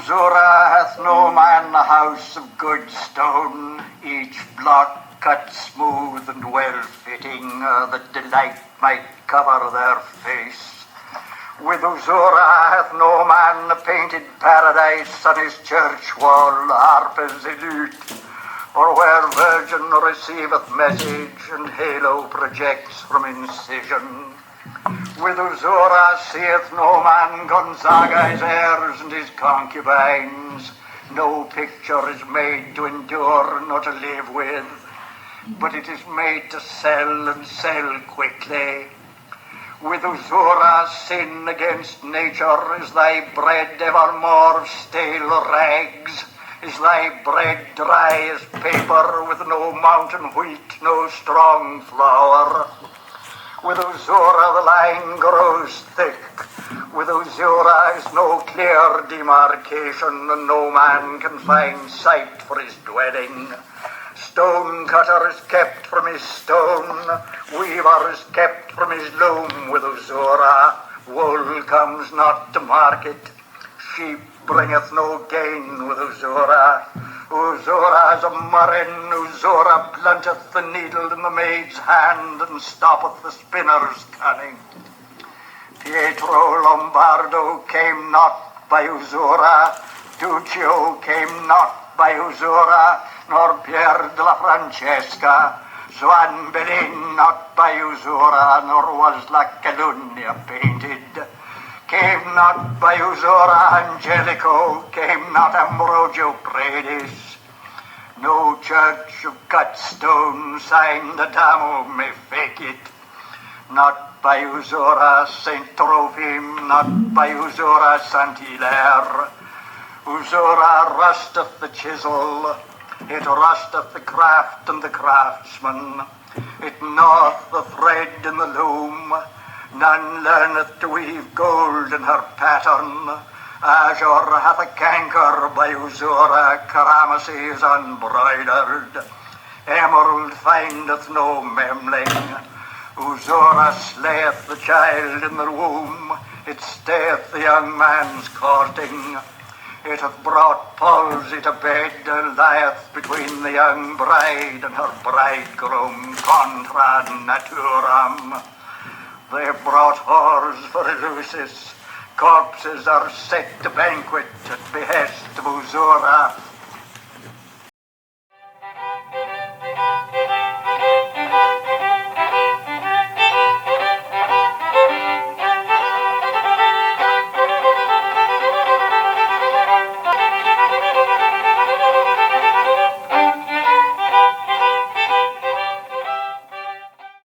Uzora hath no man a house of good stone, each block cut smooth and well-fitting, that delight might cover their face. With Uzora hath no man a painted paradise on his church wall, harpers elude, or where Virgin receiveth message and halo projects from incision. With Uzora seeth no man Gonzaga's heirs and his concubines. No picture is made to endure nor to live with, but it is made to sell and sell quickly. With Uzora sin against nature is thy bread evermore of stale rags. Is thy bread dry as paper with no mountain wheat, no strong flour? With Uzora the line grows thick. With Uzora is no clear demarcation, and no man can find site for his dwelling. Stone cutter is kept from his stone, weaver is kept from his loom with Uzora. Wool comes not to market, sheep bringeth no gain with Uzora. Uzora is a murrain, Uzora blunteth the needle in the maid's hand and stoppeth the spinner's cunning. Pietro Lombardo came not by Uzora, Duccio came not by Uzora, nor Pier della Francesca, Swan Bellin not by Uzora, nor was La Calunnia painted. Came not by Uzora Angelico, came not Ambrogio Predis. No church of cut stone signed Adamo may fake it. Not by Uzora Saint Trophim, not by Uzora Saint Hilaire. Uzora rusteth the chisel, it rusteth the craft and the craftsman. It gnaweth the thread in the loom. None learneth to weave gold in her pattern. Azure hath a canker by Uzora, Karamasi is unbroidered. Emerald findeth no memling. Uzora slayeth the child in the womb, it stayeth the young man's courting. It hath brought palsy to bed, lieth between the young bride and her bridegroom, contra naturam. They have brought whores for Eleusis. Corpses are set to banquet at behest of Uzora.